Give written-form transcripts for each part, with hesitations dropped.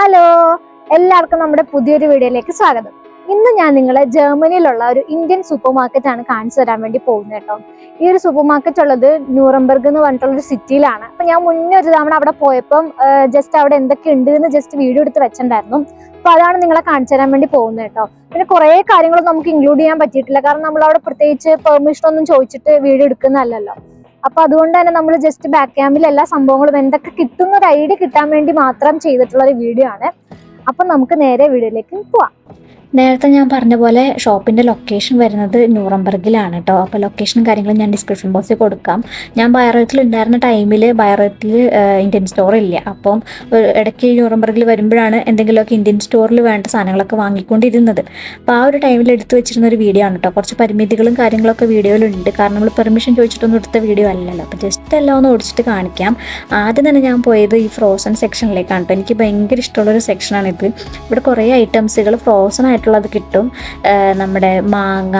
Hello, എല്ലാവർക്കും നമ്മുടെ പുതിയൊരു വീഡിയോയിലേക്ക് സ്വാഗതം. ഇന്ന് ഞാൻ നിങ്ങളെ ജർമ്മനിയിലുള്ള ഒരു ഇന്ത്യൻ സൂപ്പർ മാർക്കറ്റ് ആണ് കാണിച്ചു തരാൻ വേണ്ടി പോകുന്നത് കേട്ടോ. ഈ ഒരു സൂപ്പർ മാർക്കറ്റ് ഉള്ളത് ന്യൂറംബർഗ് എന്ന് പറഞ്ഞിട്ടുള്ള ഒരു സിറ്റിയിലാണ്. അപ്പൊ ഞാൻ മുന്നേ ഒരു തവണ അവിടെ പോയപ്പം ജസ്റ്റ് അവിടെ എന്തൊക്കെ ഉണ്ട് എന്ന് ജസ്റ്റ് വീഡിയോ എടുത്ത് വെച്ചിട്ടുണ്ടായിരുന്നു. അപ്പൊ അതാണ് നിങ്ങളെ കാണിച്ചു തരാൻ വേണ്ടി പോകുന്നത് കേട്ടോ. പിന്നെ കുറെ കാര്യങ്ങൾ നമുക്ക് ഇൻക്ലൂഡ് ചെയ്യാൻ പറ്റിയിട്ടില്ല, കാരണം നമ്മൾ അവിടെ പ്രത്യേകിച്ച് പെർമിഷൻ ഒന്നും ചോദിച്ചിട്ട് വീഡിയോ എടുക്കുന്നതല്ലല്ലോ. അപ്പൊ അതുകൊണ്ട് തന്നെ നമ്മൾ ജസ്റ്റ് ബാക്ക് ക്യാമ്പിൽ എല്ലാ സംഭവങ്ങളും എന്തൊക്കെ കിട്ടുന്ന ഒരു ഐഡിയ കിട്ടാൻ വേണ്ടി മാത്രം ചെയ്തിട്ടുള്ള ഒരു വീഡിയോ ആണ്. അപ്പൊ നമുക്ക് നേരെ വീഡിയോയിലേക്ക് പോവാം. നേരത്തെ ഞാൻ പറഞ്ഞ പോലെ ഷോപ്പിൻ്റെ ലൊക്കേഷൻ വരുന്നത് ന്യൂറംബർഗിലാണ് കേട്ടോ. അപ്പോൾ ലൊക്കേഷനും കാര്യങ്ങളും ഞാൻ ഡിസ്ക്രിപ്ഷൻ ബോക്സിൽ കൊടുക്കാം. ഞാൻ ബയറോത്തിൽ ഉണ്ടായിരുന്ന ടൈമിൽ ബയറോത്തിൽ ഇന്ത്യൻ സ്റ്റോർ ഇല്ല. അപ്പം ഇടയ്ക്ക് ന്യൂറംബർഗിൽ വരുമ്പോഴാണ് എന്തെങ്കിലുമൊക്കെ ഇന്ത്യൻ സ്റ്റോറിൽ വേണ്ട സാധനങ്ങളൊക്കെ വാങ്ങിക്കൊണ്ടിരുന്നത്. അപ്പോൾ ആ ഒരു ടൈമിൽ എടുത്തു വെച്ചിരുന്ന ഒരു വീഡിയോ ആണ് കേട്ടോ. കുറച്ച് പരിമിതികളും കാര്യങ്ങളൊക്കെ വീഡിയോയിലുണ്ട്, കാരണം നമ്മൾ പെർമിഷൻ ചോദിച്ചിട്ടൊന്നും എടുത്ത വീഡിയോ അല്ലല്ലോ. അപ്പോൾ ജസ്റ്റ് എല്ലാം ഒന്ന് ഓടിച്ചിട്ട് കാണിക്കാം. ആദ്യം തന്നെ ഞാൻ പോയത് ഈ ഫ്രോസൺ സെക്ഷനിലേക്കാണ് കേട്ടോ. എനിക്ക് ഭയങ്കര ഇഷ്ടമുള്ളൊരു സെക്ഷനാണിത്. ഇവിടെ കുറേ ഐറ്റംസുകൾ ഫ്രോസൺ ആയിട്ടുള്ളത് കിട്ടും. നമ്മുടെ മാങ്ങ,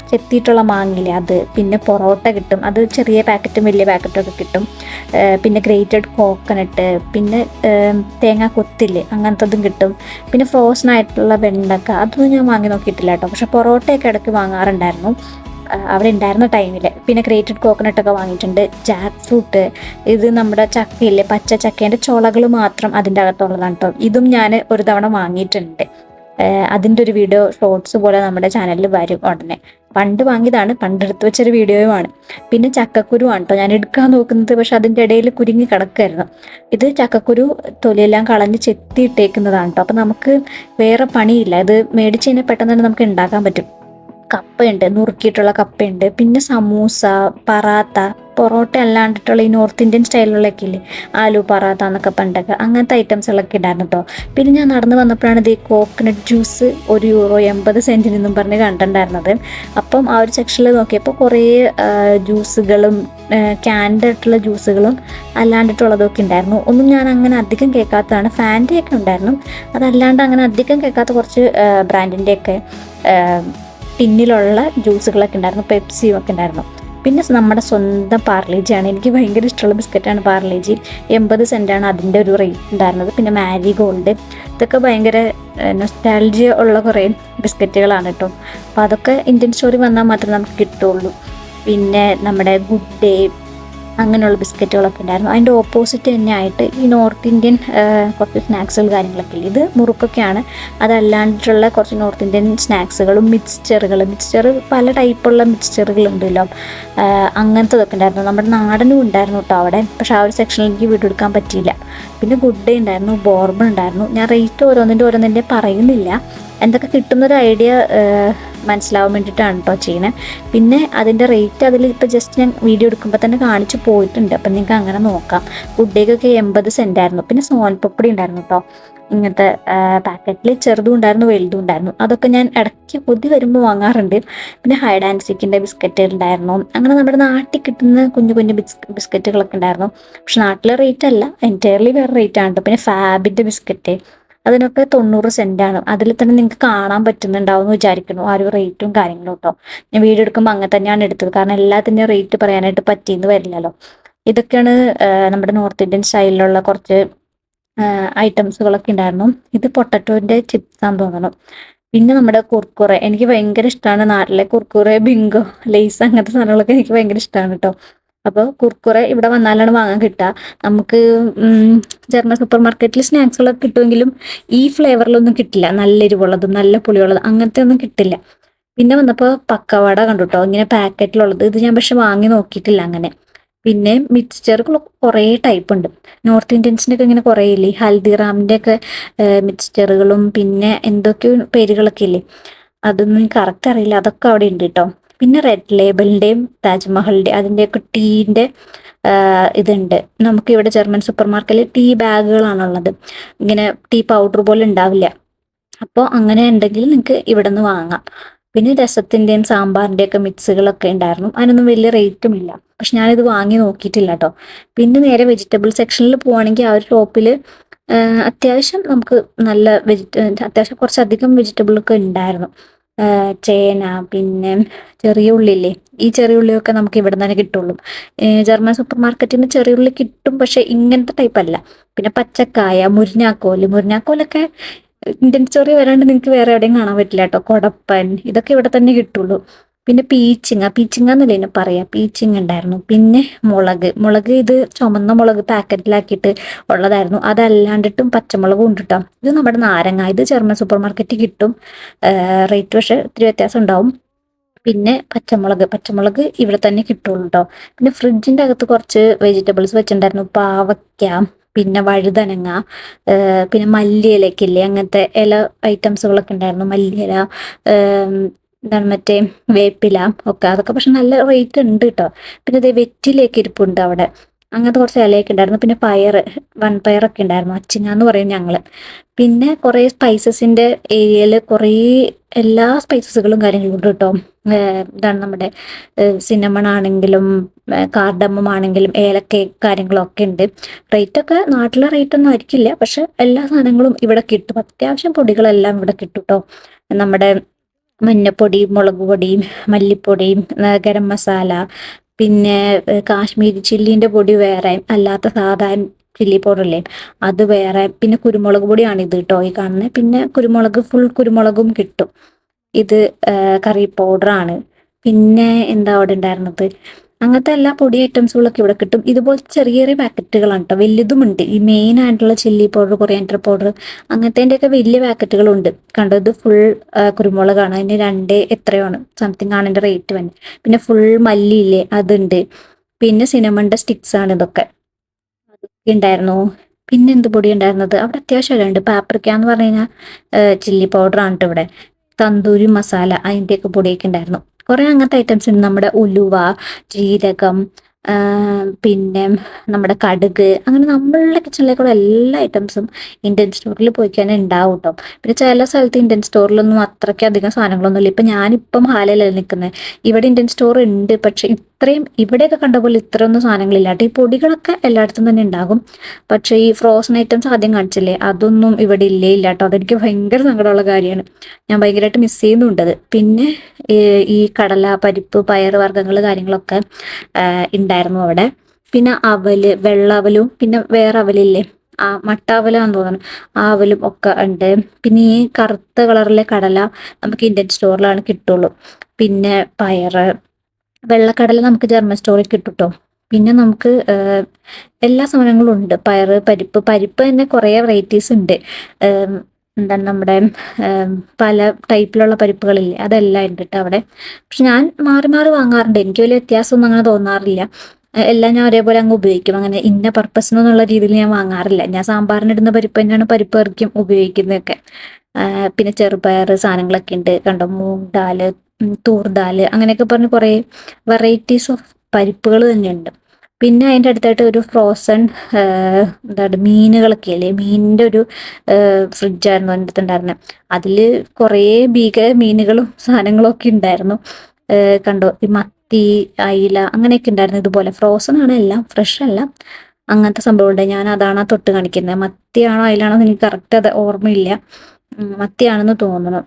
ചെത്തിയിട്ടുള്ള മാങ്ങയില്ലേ അത്, പിന്നെ പൊറോട്ട കിട്ടും. അത് ചെറിയ പാക്കറ്റും വലിയ പാക്കറ്റും ഒക്കെ കിട്ടും. പിന്നെ ഗ്രേറ്റഡ് കോക്കനട്ട്, പിന്നെ തേങ്ങ കൊത്തില്ലേ അങ്ങനത്തതും കിട്ടും. പിന്നെ ഫ്രോസൺ ആയിട്ടുള്ള വെണ്ടക്ക, അതൊന്നും ഞാൻ വാങ്ങി നോക്കിയിട്ടില്ല കേട്ടോ. പക്ഷെ പൊറോട്ടയൊക്കെ ഇടയ്ക്ക് വാങ്ങാറുണ്ടായിരുന്നു അവിടെ ഉണ്ടായിരുന്ന ടൈമിൽ. പിന്നെ ഗ്രേറ്റഡ് കോക്കനട്ടൊക്കെ വാങ്ങിയിട്ടുണ്ട്. ജാക്ക് ഫ്രൂട്ട്, ഇത് നമ്മുടെ ചക്കയില്ലേ, പച്ച ചക്കേൻ്റെ ചുളകൾ മാത്രം അതിൻ്റെ അകത്തുള്ളതാണ് കേട്ടോ. ഇതും ഞാൻ ഒരു തവണ വാങ്ങിയിട്ടുണ്ട്. അതിൻ്റെ ഒരു വീഡിയോ ഷോർട്സ് പോലെ നമ്മുടെ ചാനലിൽ വരും ഉടനെ. പണ്ട് വാങ്ങിയതാണ്, പണ്ടെടുത്ത് വെച്ചൊരു വീഡിയോയുമാണ്. പിന്നെ ചക്കക്കുരു ആണ് കേട്ടോ ഞാൻ എടുക്കാൻ നോക്കുന്നത്, പക്ഷെ അതിൻ്റെ ഇടയിൽ കുരുങ്ങി കിടക്കുമായിരുന്നു. ഇത് ചക്കക്കുരു തൊലിയെല്ലാം കളഞ്ഞ് ചെത്തിയിട്ടേക്കുന്നതാണ് കേട്ടോ. അപ്പം നമുക്ക് വേറെ പണിയില്ല, ഇത് മേടിച്ച് കഴിഞ്ഞാൽ പെട്ടെന്ന് തന്നെ നമുക്ക് ഉണ്ടാക്കാൻ പറ്റും. കപ്പയുണ്ട്, നുറുക്കിയിട്ടുള്ള കപ്പയുണ്ട്. പിന്നെ സമൂസ, പറാത്ത, പൊറോട്ട അല്ലാണ്ടിട്ടുള്ള ഈ നോർത്ത് ഇന്ത്യൻ സ്റ്റൈലിലൊക്കെ ഇല്ലേ, ആലു പറാത്ത എന്നൊക്കെ പണ്ടൊക്കെ അങ്ങനത്തെ ഐറ്റംസുകളൊക്കെ ഉണ്ടായിരുന്നു കേട്ടോ. പിന്നെ ഞാൻ നടന്നു വന്നപ്പോഴാണ് ഇത് കോക്കനട്ട് ജ്യൂസ് €1.80 എന്നും പറഞ്ഞ് കണ്ടിട്ടുണ്ടായിരുന്നത്. അപ്പം ആ ഒരു സെക്ഷനിൽ നോക്കിയപ്പോൾ കുറേ ജ്യൂസുകളും ക്യാൻഡായിട്ടുള്ള ജ്യൂസുകളും അല്ലാണ്ടിട്ടുള്ളതൊക്കെ ഉണ്ടായിരുന്നു. ഒന്നും ഞാൻ അങ്ങനെ അധികം കേൾക്കാത്തതാണ്. ഫാൻറ്റയൊക്കെ ഉണ്ടായിരുന്നു, അതല്ലാണ്ട് അങ്ങനെ അധികം കേൾക്കാത്ത കുറച്ച് ബ്രാൻഡിൻ്റെയൊക്കെ ടിന്നിലുള്ള ജ്യൂസുകളൊക്കെ ഉണ്ടായിരുന്നു. പെപ്സിയും ഒക്കെ ഉണ്ടായിരുന്നു. പിന്നെ നമ്മുടെ സ്വന്തം പാർലേജിയാണ്. എനിക്ക് ഭയങ്കര ഇഷ്ടമുള്ള ബിസ്ക്കറ്റാണ് പാർലേജി. 80 സെൻറ്റാണ് അതിൻ്റെ ഒരു റേറ്റ് ഉണ്ടായിരുന്നത്. പിന്നെ മാരിഗോൾഡ്, ഇതൊക്കെ ഭയങ്കര നൊസ്റ്റാൾജിയ ഉള്ള കുറേ ബിസ്ക്കറ്റുകളാണ് കേട്ടോ. അപ്പോൾ അതൊക്കെ ഇന്ത്യൻ സ്റ്റോറിൽ വന്നാൽ മാത്രമേ നമുക്ക് കിട്ടുള്ളൂ. പിന്നെ നമ്മുടെ ഗുഡ് ഡേ, അങ്ങനെയുള്ള ബിസ്ക്കറ്റുകളൊക്കെ ഉണ്ടായിരുന്നു. അതിൻ്റെ ഓപ്പോസിറ്റ് തന്നെ ആയിട്ട് ഈ നോർത്ത് ഇന്ത്യൻ കുറച്ച് സ്നാക്സുകൾ കാര്യങ്ങളൊക്കെ ഇല്ല. ഇത് മുറുക്കൊക്കെയാണ്. അതല്ലാണ്ടിട്ടുള്ള കുറച്ച് നോർത്ത് ഇന്ത്യൻ സ്നാക്സുകളും മിക്സ്ചർ പല ടൈപ്പുള്ള മിക്സ്ചറുകളുണ്ടല്ലോ, അങ്ങനത്തതൊക്കെ ഉണ്ടായിരുന്നു. നമ്മുടെ നാടനും ഉണ്ടായിരുന്നു കേട്ടോ അവിടെ. പക്ഷെ ആ ഒരു സെക്ഷനിൽ എനിക്ക് വീഡിയോ എടുക്കാൻ പറ്റിയില്ല. പിന്നെ ഗുഡ് ഡേ ഉണ്ടായിരുന്നു, ബോർബൺ ഉണ്ടായിരുന്നു. ഞാൻ റേറ്റ് ഓരോന്നിൻ്റെ പറയുന്നില്ല, എന്തൊക്കെ കിട്ടുന്നൊരു ഐഡിയ മനസ്സിലാവാൻ വേണ്ടിയിട്ടാണ് കേട്ടോ ചെയ്യുന്നത്. പിന്നെ അതിൻ്റെ റേറ്റ് അതിൽ ഇപ്പോൾ ജസ്റ്റ് ഞാൻ വീഡിയോ എടുക്കുമ്പോൾ തന്നെ കാണിച്ചു പോയിട്ടുണ്ട്. അപ്പം നിങ്ങൾക്ക് അങ്ങനെ നോക്കാം. ഗുഡ് ഡേക്കൊക്കെ 80 സെൻറ്റായിരുന്നു. പിന്നെ സോൻപപ്പടി ഉണ്ടായിരുന്നു കേട്ടോ. ഇങ്ങനത്തെ പാക്കറ്റിൽ ചെറുതും ഉണ്ടായിരുന്നു, വലുതും ഉണ്ടായിരുന്നു. അതൊക്കെ ഞാൻ ഇടയ്ക്ക് കൊതി വരുമ്പോൾ വാങ്ങാറുണ്ട്. പിന്നെ ഹൈഡ് ആൻഡ് സീക്കിൻ്റെ ബിസ്ക്കറ്റ് ഉണ്ടായിരുന്നു. അങ്ങനെ നമ്മുടെ നാട്ടിൽ കിട്ടുന്ന കുഞ്ഞു കുഞ്ഞു ബിസ്ക്കറ്റുകളൊക്കെ ഉണ്ടായിരുന്നു. പക്ഷെ നാട്ടിലെ റേറ്റ് അല്ല, എൻറ്റയർലി വേറെ റേറ്റാണ് കേട്ടോ. പിന്നെ ഫാബിൻ്റെ ബിസ്ക്കറ്റ്, അതിനൊക്കെ 90 സെൻറ്റാണ്. അതിൽ തന്നെ നിങ്ങൾക്ക് കാണാൻ പറ്റുന്നുണ്ടാവും എന്ന് വിചാരിക്കുന്നു ആ ഒരു റേറ്റും കാര്യങ്ങളും കേട്ടോ. ഞാൻ വീഡിയോ എടുക്കുമ്പോൾ അങ്ങനെ തന്നെയാണ് എടുത്തത്, കാരണം എല്ലാത്തിൻ്റെയും റേറ്റ് പറയാനായിട്ട് പറ്റിയെന്ന് വരില്ലല്ലോ. ഇതൊക്കെയാണ് നമ്മുടെ നോർത്ത് ഇന്ത്യൻ സ്റ്റൈലിലുള്ള കുറച്ച് ഐറ്റംസുകളൊക്കെ ഉണ്ടായിരുന്നു. ഇത് പൊട്ടറ്റോൻ്റെ ചിപ്സ് ആണെന്ന് തോന്നണം. പിന്നെ നമ്മുടെ കുർക്കുറെ, എനിക്ക് ഭയങ്കര ഇഷ്ടമാണ്. നാട്ടിലെ കുർക്കുറെ, ബിങ്കോ, ലേസ് അങ്ങനത്തെ സാധനങ്ങളൊക്കെ എനിക്ക് ഭയങ്കര ഇഷ്ടമാണ് കേട്ടോ. അപ്പോൾ കുർക്കുറെ ഇവിടെ വന്നാലാണ് വാങ്ങാൻ കിട്ടുക. നമുക്ക് ജർമ്മൻ സൂപ്പർ മാർക്കറ്റിൽ സ്നാക്സുകളൊക്കെ കിട്ടുമെങ്കിലും ഈ ഫ്ലേവറിലൊന്നും കിട്ടില്ല. നല്ല എരിവുള്ളതും നല്ല പുളിയുള്ളതും അങ്ങനത്തെ ഒന്നും കിട്ടില്ല. പിന്നെ വന്നപ്പോൾ പക്കവട കണ്ടു കേട്ടോ, ഇങ്ങനെ പാക്കറ്റിലുള്ളത്. ഇത് ഞാൻ പക്ഷെ വാങ്ങി നോക്കിയിട്ടില്ല അങ്ങനെ. പിന്നെ മിക്സ്ചറുകൾ കുറേ ടൈപ്പ് ഉണ്ട്. നോർത്ത് ഇന്ത്യൻസിൻ്റെ ഒക്കെ ഇങ്ങനെ കുറേ ഇല്ലേ, ഹൽദിറാമിൻ്റെ ഒക്കെ മിക്സ്ചറുകളും പിന്നെ എന്തൊക്കെയോ പേരുകളൊക്കെ ഇല്ലേ, അതൊന്നും കറക്റ്റ് അറിയില്ല. അതൊക്കെ അവിടെ ഉണ്ട് കേട്ടോ. പിന്നെ റെഡ് ലേബലിൻ്റെയും താജ്മഹലിൻ്റെ അതിൻ്റെയൊക്കെ ടീൻ്റെ ഇതുണ്ട്. നമുക്കിവിടെ ജർമ്മൻ സൂപ്പർ മാർക്കറ്റിൽ ടീ ബാഗുകളാണുള്ളത്. ഇങ്ങനെ ടീ പൗഡർ പോലെ ഉണ്ടാവില്ല. അപ്പോൾ അങ്ങനെ ഉണ്ടെങ്കിൽ നിങ്ങൾക്ക് ഇവിടെ നിന്ന് വാങ്ങാം. പിന്നെ രസത്തിൻ്റെയും സാമ്പാറിൻ്റെയൊക്കെ മിക്സുകളൊക്കെ ഉണ്ടായിരുന്നു. അതിനൊന്നും വലിയ റേറ്റും ഇല്ല. പക്ഷെ ഞാനിത് വാങ്ങി നോക്കിയിട്ടില്ല കേട്ടോ. പിന്നെ നേരെ വെജിറ്റബിൾ സെക്ഷനിൽ പോവുകയാണെങ്കിൽ ആ ഒരു ഷോപ്പിൽ അത്യാവശ്യം നമുക്ക് നല്ല അത്യാവശ്യം കുറച്ചധികം വെജിറ്റബിളൊക്കെ ഉണ്ടായിരുന്നു. ചേന, പിന്നെ ചെറിയ ഉള്ളില്ലേ, ഈ ചെറിയ ഉള്ളിയൊക്കെ നമുക്ക് ഇവിടെ തന്നെ കിട്ടുള്ളൂ. ജർമ്മൻ സൂപ്പർ മാർക്കറ്റിൽ നിന്ന് ചെറിയ ഉള്ളി കിട്ടും, പക്ഷെ ഇങ്ങനത്തെ ടൈപ്പ് അല്ല. പിന്നെ പച്ചക്കായ, മുരിഞ്ഞാക്കോലൊക്കെ ഇന്ത്യൻ സ്റ്റോറി വരാണ്ട് നിങ്ങൾക്ക് വേറെ എവിടെയും കാണാൻ പറ്റില്ല കേട്ടോ. കൊടപ്പൻ, ഇതൊക്കെ ഇവിടെ തന്നെ കിട്ടുള്ളൂ. പിന്നെ പീച്ചിങ്ങ എന്നല്ലേ ഇതിന് പറയാ, പീച്ചിങ്ങ ഉണ്ടായിരുന്നു. പിന്നെ മുളക് ഇത് ചുമന്ന മുളക് പാക്കറ്റിലാക്കിയിട്ട് ഉള്ളതായിരുന്നു. അതല്ലാണ്ടിട്ടും പച്ചമുളകും ഉണ്ട് കേട്ടോ. ഇത് നമ്മുടെ നാരങ്ങ, ഇത് ജർമ്മൻ സൂപ്പർ മാർക്കറ്റിൽ കിട്ടും. റേറ്റ് പക്ഷെ ഇത്തിരി വ്യത്യാസം ഉണ്ടാവും. പിന്നെ പച്ചമുളക് ഇവിടെ തന്നെ കിട്ടുള്ളൂ കേട്ടോ. പിന്നെ ഫ്രിഡ്ജിന്റെ അകത്ത് കുറച്ച് വെജിറ്റബിൾസ് വെച്ചിട്ടുണ്ടായിരുന്നു. പാവയ്ക്ക, പിന്നെ വഴുതനങ്ങ, പിന്നെ മല്ലിയിലൊക്കെ ഇല്ലേ, അങ്ങനത്തെ ഇല ഐറ്റംസുകളൊക്കെ ഉണ്ടായിരുന്നു. മല്ലിയില, എന്താണ് മറ്റേ വേപ്പില ഒക്കെ, അതൊക്കെ പക്ഷെ നല്ല റേറ്റ് ഉണ്ട് കേട്ടോ. പിന്നെ ഇത് വെറ്റിലേക്ക് ഇരിപ്പുണ്ട് അവിടെ, അങ്ങനത്തെ കുറച്ച് ഇലയൊക്കെ ഉണ്ടായിരുന്നു. പിന്നെ വൻപയറൊക്കെ ഉണ്ടായിരുന്നു, അച്ചിങ്ങാന്ന് പറയും ഞങ്ങള്. പിന്നെ കുറേ സ്പൈസസിന്റെ ഏരിയയിൽ കുറേ എല്ലാ സ്പൈസസുകളും കാര്യങ്ങളും ഉണ്ട് കേട്ടോ. ഇതാണ് നമ്മുടെ സിന്നമൺ ആണെങ്കിലും കാർഡമം ആണെങ്കിലും ഏലക്ക കാര്യങ്ങളൊക്കെ ഉണ്ട്. റേറ്റ് ഒക്കെ നാട്ടിലെ റേറ്റ് ഒന്നും ആയിരിക്കില്ല, പക്ഷെ എല്ലാ സാധനങ്ങളും ഇവിടെ കിട്ടും. അത്യാവശ്യം പൊടികളെല്ലാം ഇവിടെ കിട്ടും കേട്ടോ. നമ്മുടെ മഞ്ഞപ്പൊടി, മുളക് പൊടി, മല്ലിപ്പൊടി, ഗരം മസാല, പിന്നെ കാശ്മീരി ചില്ലിന്റെ പൊടി വേറെ, അല്ലാത്ത സാധാരണ ചില്ലി പൗഡറില്ലേ അത് വേറെ, പിന്നെ കുരുമുളക് പൊടിയാണ് ഇത് കേട്ടോ ഈ കാണുന്നത്. പിന്നെ ഫുൾ കുരുമുളകും കിട്ടും. ഇത് കറി പൗഡറാണ്. പിന്നെ എന്താ അവിടെ ഉണ്ടായിരുന്നത്, അങ്ങനത്തെ എല്ലാ പൊടി ഐറ്റംസുകളൊക്കെ ഇവിടെ കിട്ടും. ഇതുപോലത്തെ ചെറിയ ചെറിയ പാക്കറ്റുകളാണ് കേട്ടോ, വലിയതുമുണ്ട്. ഈ മെയിൻ ആയിട്ടുള്ള ചില്ലി പൗഡർ, കൊറിയാൻഡർ പൗഡർ, അങ്ങനത്തെ വലിയ പാക്കറ്റുകളുണ്ട്. കണ്ടോ, ഇത് ഫുൾ കുരുമുളകാണ്. അതിന് എത്രയാണ് സംതിങ് ആണ് എൻ്റെ റേറ്റ് തന്നെ. പിന്നെ ഫുൾ മല്ലിയില്ലേ അതുണ്ട്. പിന്നെ സിനമണിന്റെ സ്റ്റിക്സ് ആണ് ഇതൊക്കെ, അതൊക്കെ ഉണ്ടായിരുന്നു. പിന്നെ എന്ത് പൊടി ഉണ്ടായിരുന്നത് അവിടെ, അത്യാവശ്യം എല്ലാം ഉണ്ട്. പാപ്രിക്ക എന്ന് പറഞ്ഞു കഴിഞ്ഞാൽ ചില്ലി പൗഡർ ആണ് കേട്ടോ ഇവിടെ. തന്തൂരി മസാല, അതിൻ്റെയൊക്കെ പൊടിയൊക്കെ ഉണ്ടായിരുന്നു. കുറെ അങ്ങനത്തെ ഐറ്റംസ് ഉണ്ട്. നമ്മുടെ ഉലുവ, ജീരകം, പിന്നെ നമ്മുടെ കടുക്, അങ്ങനെ നമ്മളുടെ കിച്ചണിലേക്കുള്ള എല്ലാ ഐറ്റംസും ഇന്ത്യൻ സ്റ്റോറിൽ പോയി കഴിഞ്ഞാൽ ഉണ്ടാവും കേട്ടോ. പിന്നെ ചില സ്ഥലത്ത് ഇന്ത്യൻ സ്റ്റോറിലൊന്നും അത്രയ്ക്ക് അധികം സാധനങ്ങളൊന്നുമില്ല. ഇപ്പം ഞാനിപ്പം ഹാലയിലല്ല നിൽക്കുന്നത്, ഇവിടെ ഇന്ത്യൻ സ്റ്റോർ ഉണ്ട്, പക്ഷെ ഇത്രയും ഇവിടെയൊക്കെ കണ്ട പോലെ ഇത്രയൊന്നും സാധനങ്ങളില്ല കേട്ടോ. ഈ പൊടികളൊക്കെ എല്ലായിടത്തും തന്നെ ഉണ്ടാകും, പക്ഷേ ഈ ഫ്രോസൺ ഐറ്റംസ് ആദ്യം കാണിച്ചില്ലേ, അതൊന്നും ഇവിടെ ഇല്ല കേട്ടോ. അതെനിക്ക് ഭയങ്കര സങ്കടമുള്ള കാര്യമാണ്. ഞാൻ ഭയങ്കരമായിട്ട് മിസ് ചെയ്യുന്നുണ്ട് അത്. പിന്നെ ഈ കടല, പരിപ്പ്, പയർ വർഗ്ഗങ്ങൾ കാര്യങ്ങളൊക്കെ ഉണ്ടായിരുന്നു അവിടെ. പിന്നെ വെള്ള അവലും, പിന്നെ വേറെ അവലില്ലേ, മട്ട അവലാന്ന് തോന്നുന്നു, ആ അവലും ഒക്കെ ഉണ്ട്. പിന്നെ ഈ കറുത്ത കളറിലെ കടല നമുക്ക് ഇന്ത്യൻ സ്റ്റോറിലാണ് കിട്ടുള്ളൂ. പിന്നെ വെള്ളക്കടല നമുക്ക് ജർമ്മൻ സ്റ്റോറിൽ കിട്ടും കേട്ടോ. പിന്നെ നമുക്ക് എല്ലാ സാധനങ്ങളും ഉണ്ട്. പരിപ്പ് തന്നെ കുറേ വെറൈറ്റീസ് ഉണ്ട്. എന്താണ് നമ്മുടെ പല ടൈപ്പിലുള്ള പരിപ്പുകളില്ലേ, അതെല്ലാം ഉണ്ട് കേട്ടോ അവിടെ. പക്ഷെ ഞാൻ മാറി മാറി വാങ്ങാറുണ്ട്, എനിക്ക് വലിയ വ്യത്യാസമൊന്നും അങ്ങനെ തോന്നാറില്ല. എല്ലാം ഞാൻ ഒരേപോലെ അങ്ങ് ഉപയോഗിക്കും. അങ്ങനെ ഇന്ന പർപ്പസിനെന്നുള്ള രീതിയിൽ ഞാൻ വാങ്ങാറില്ല. ഞാൻ സാമ്പാറിനിടുന്ന പരിപ്പ് തന്നെയാണ് പരിപ്പ് കറിക്കും ഉപയോഗിക്കുന്നതൊക്കെ. പിന്നെ ചെറുപയർ സാധനങ്ങളൊക്കെ ഉണ്ട് കണ്ടോ, മൂങ് ദാല്, തൂർ ദാല്, അങ്ങനെയൊക്കെ പറഞ്ഞ് കുറേ വെറൈറ്റീസ് ഓഫ് പരിപ്പുകൾ തന്നെയുണ്ട്. പിന്നെ അതിൻ്റെ അടുത്തായിട്ട് ഒരു ഫ്രോസൺ എന്താണ് മീനുകളൊക്കെ അല്ലേ, മീനിൻ്റെ ഒരു ഫ്രിഡ്ജായിരുന്നു എൻ്റെ അടുത്തുണ്ടായിരുന്നത്. അതിൽ കുറേ ഭീകര മീനുകളും സാധനങ്ങളും ഒക്കെ ഉണ്ടായിരുന്നു. കണ്ടോ, ഈ മത്തി, അയില, അങ്ങനെയൊക്കെ ഉണ്ടായിരുന്നു. ഇതുപോലെ ഫ്രോസൺ ആണ്, എല്ലാം ഫ്രഷ് അല്ല. അങ്ങനത്തെ സംഭവമുണ്ട്. ഞാൻ അതാണ് തൊട്ട് കാണിക്കുന്നത്. മത്തിയാണോ അയിലാണോ എന്ന് എനിക്ക് കറക്റ്റ് അത് ഓർമ്മയില്ല. മത്തിയാണെന്ന് തോന്നുന്നു.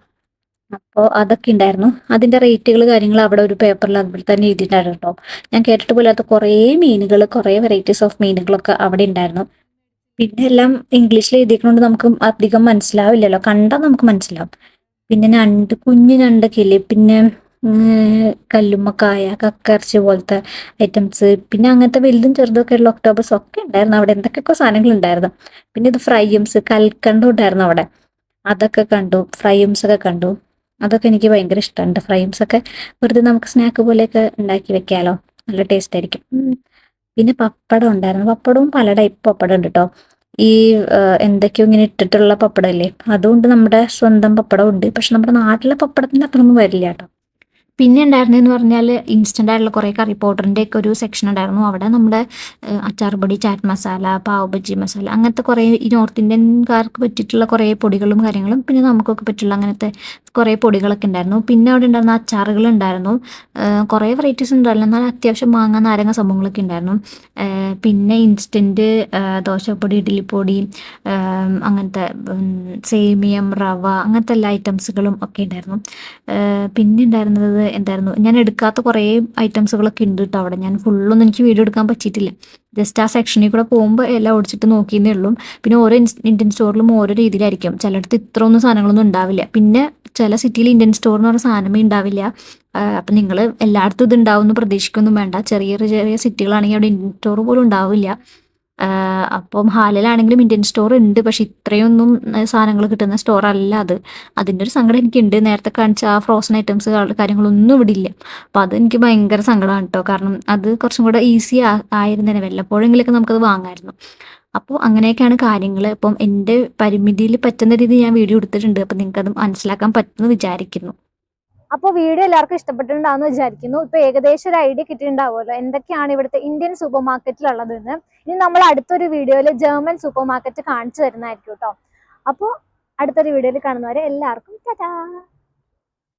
അപ്പോൾ അതൊക്കെ ഉണ്ടായിരുന്നു. അതിൻ്റെ റേറ്റുകൾ കാര്യങ്ങൾ അവിടെ ഒരു പേപ്പറിൽ അതുപോലെ തന്നെ എഴുതിയിട്ടുണ്ടായിരുന്നു കേട്ടോ. ഞാൻ കേട്ടിട്ട് പോലാത്ത കുറേ മീനുകൾ, കുറേ വെറൈറ്റീസ് ഓഫ് മീനുകളൊക്കെ അവിടെ ഉണ്ടായിരുന്നു. പിന്നെ എല്ലാം ഇംഗ്ലീഷിൽ എഴുതിയിരിക്കുന്നതുകൊണ്ട് നമുക്ക് അധികം മനസ്സിലാവില്ലല്ലോ, കണ്ടാൽ നമുക്ക് മനസ്സിലാവും. പിന്നെ കുഞ്ഞു ഞണ്ടൊക്കെ ഇല്ലേ, പിന്നെ കല്ലുമ്മക്കായ, കക്കയിറച്ചി പോലത്തെ ഐറ്റംസ്, പിന്നെ അങ്ങനത്തെ വലുതും ചെറുതൊക്കെ ഉള്ള ഒക്ടോബസ് ഒക്കെ ഉണ്ടായിരുന്നു അവിടെ. എന്തൊക്കെയൊക്കെ സാധനങ്ങൾ ഉണ്ടായിരുന്നു. പിന്നെ ഇത് ഫ്രൈംസ്, കൽക്കണ്ടം ഉണ്ടായിരുന്നു അവിടെ, അതൊക്കെ കണ്ടു. ഫ്രൈംസ് ഒക്കെ കണ്ടു. അതൊക്കെ എനിക്ക് ഭയങ്കര ഇഷ്ടമുണ്ട്. ഫ്രൈംസ് ഒക്കെ വെറുതെ നമുക്ക് സ്നാക്ക് പോലെയൊക്കെ ഉണ്ടാക്കി വെക്കാലോ, നല്ല ടേസ്റ്റ് ആയിരിക്കും. പിന്നെ പപ്പടം ഉണ്ടായിരുന്നു. പപ്പടവും പല ടൈപ്പ് പപ്പടം ഉണ്ട് കേട്ടോ. ഈ എന്തൊക്കെയോ ഇങ്ങനെ ഇട്ടിട്ടുള്ള പപ്പടം ഇല്ലേ, അതുകൊണ്ട് നമ്മുടെ സ്വന്തം പപ്പടം ഉണ്ട്. പക്ഷെ നമ്മുടെ നാട്ടിലെ പപ്പടത്തിൻ്റെ അത്രയൊന്നും വരില്ല കേട്ടോ. പിന്നെ ഉണ്ടായിരുന്നതെന്ന് പറഞ്ഞാൽ ഇൻസ്റ്റൻ്റ് ആയിട്ടുള്ള കുറേ കറി പൗഡറിൻ്റെ ഒക്കെ ഒരു സെക്ഷൻ ഉണ്ടായിരുന്നു. അവിടെ നമ്മുടെ അച്ചാർ പൊടി, ചാറ്റ് മസാല, പാവ് ബജി മസാല, അങ്ങനത്തെ കുറേ ഈ നോർത്ത് ഇന്ത്യൻകാർക്ക് പറ്റിയിട്ടുള്ള കുറേ പൊടികളും കാര്യങ്ങളും, പിന്നെ നമുക്കൊക്കെ പറ്റുള്ള അങ്ങനത്തെ കുറേ പൊടികളൊക്കെ ഉണ്ടായിരുന്നു. പിന്നെ അവിടെ ഉണ്ടായിരുന്ന അച്ചാറുകൾ ഉണ്ടായിരുന്നു. കുറേ വെറൈറ്റീസ് ഉണ്ടായിരുന്നു. എന്നാൽ അത്യാവശ്യം മാങ്ങ, നാരങ്ങ സംഭവങ്ങളൊക്കെ ഉണ്ടായിരുന്നു. പിന്നെ ഇൻസ്റ്റൻറ്റ് ദോശപ്പൊടി, ഇഡ്ഡലിപ്പൊടി, അങ്ങനത്തെ സേമിയം, റവ, അങ്ങനത്തെ എല്ലാ ഐറ്റംസുകളും ഒക്കെ ഉണ്ടായിരുന്നു. പിന്നെ ഉണ്ടായിരുന്നത് എന്തായിരുന്നു, ഞാൻ എടുക്കാത്ത കുറേ ഐറ്റംസുകളൊക്കെ ഉണ്ട് കേട്ടോ അവിടെ. ഞാൻ ഫുള്ളൊന്നും എനിക്ക് വീഡിയോ എടുക്കാൻ പറ്റിയിട്ടില്ല. ജസ്റ്റ് ആ സെക്ഷനിൽ കൂടെ പോകുമ്പോൾ എല്ലാം ഓടിച്ചിട്ട് നോക്കിയെന്നേ ഉള്ളൂ. പിന്നെ ഓരോ ഇന്ത്യൻ സ്റ്റോറിലും ഓരോ രീതിയിലായിരിക്കും. ചിലയിടത്ത് ഇത്രയൊന്നും സാധനങ്ങളൊന്നും ഉണ്ടാവില്ല. പിന്നെ ചില സിറ്റിയിൽ ഇന്ത്യൻ സ്റ്റോർ എന്ന് പറഞ്ഞ സാധനമേ ഉണ്ടാവില്ല. അപ്പം നിങ്ങൾ എല്ലായിടത്തും ഇത് ഉണ്ടാവും എന്ന് പ്രതീക്ഷിക്കൊന്നും വേണ്ട. ചെറിയ ചെറിയ സിറ്റികളാണെങ്കിൽ അവിടെ ഇന്ത്യൻ സ്റ്റോർ പോലും ഉണ്ടാവില്ല. അപ്പം ഹാലിലാണെങ്കിലും ഇന്ത്യൻ സ്റ്റോർ ഉണ്ട്, പക്ഷെ ഇത്രയൊന്നും സാധനങ്ങൾ കിട്ടുന്ന സ്റ്റോർ അല്ല അത്. അതിൻ്റെ ഒരു സങ്കടം എനിക്കുണ്ട്. നേരത്തെ കാണിച്ച ആ ഫ്രോസൺ ഐറ്റംസ് കാര്യങ്ങളൊന്നും ഇവിടെ ഇല്ല. അപ്പം അതെനിക്ക് ഭയങ്കര സങ്കടമാണ് കേട്ടോ. കാരണം അത് കുറച്ചും കൂടെ ഈസി ആയിരുന്നേനെ, വല്ലപ്പോഴെങ്കിലൊക്കെ നമുക്കത് വാങ്ങാമായിരുന്നു. അപ്പോൾ അങ്ങനെയൊക്കെയാണ് കാര്യങ്ങൾ. അപ്പം എൻ്റെ പരിമിതിയിൽ പറ്റുന്ന രീതിയിൽ ഞാൻ വീഡിയോ എടുത്തിട്ടുണ്ട്. അപ്പം നിങ്ങൾക്കത് മനസ്സിലാക്കാൻ പറ്റുമെന്ന് വിചാരിക്കുന്നു. അപ്പോൾ വീഡിയോ എല്ലാവർക്കും ഇഷ്ടപ്പെട്ടിട്ടുണ്ടാവുമെന്ന് വിചാരിക്കുന്നു. ഇപ്പൊ ഏകദേശം ഒരു ഐഡിയ കിട്ടിയിട്ടുണ്ടാവുമല്ലോ എന്തൊക്കെയാണ് ഇവിടുത്തെ ഇന്ത്യൻ സൂപ്പർ മാർക്കറ്റിലുള്ളത് എന്ന്. ഇനി നമ്മൾ അടുത്തൊരു വീഡിയോയിൽ ജർമ്മൻ സൂപ്പർ മാർക്കറ്റ് കാണിച്ചു തരുന്നതായിരിക്കും കേട്ടോ. അപ്പോൾ അടുത്തൊരു വീഡിയോയിൽ കാണുന്നവരെ എല്ലാവർക്കും ടാറ്റാ.